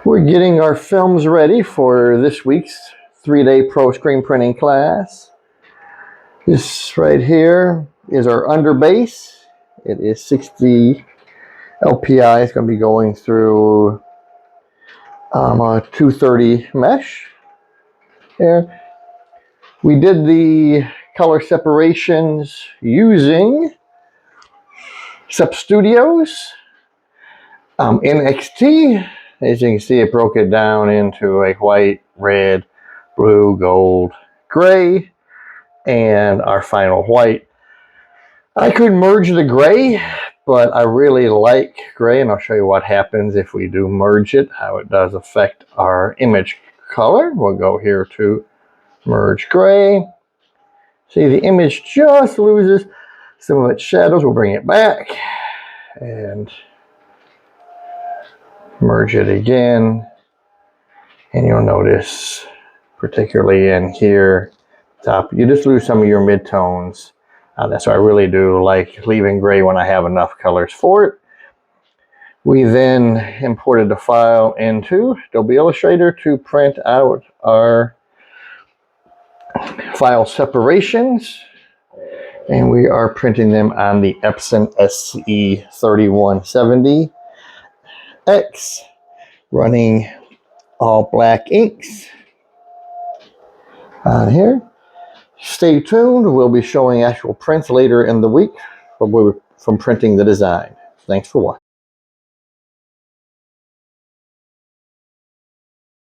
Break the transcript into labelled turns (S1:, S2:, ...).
S1: We're getting our films ready for this week's 3-day Pro Screenprinting class. This right here is our underbase. It is 60 LPI. It's going to be going through a 230 mesh. There. We did the color separations using Seperation Studios. NXT, as you can see, it broke it down into a white, red, blue, gold, gray, and our final white. I could merge the gray, but I really like gray, and I'll show you what happens if we do merge it, how it does affect our image color. We'll go here to merge gray. See, the image just loses some of its shadows. We'll bring it back and merge it again, and you'll notice, particularly in here, top, you just lose some of your midtones. That's why I really do like leaving gray when I have enough colors for it. We then imported the file into Adobe Illustrator to print out our file separations, and we are printing them on the Epson SE3170X, running all black inks on here. Stay tuned. We'll be showing actual prints later in the week from printing the design. Thanks for watching.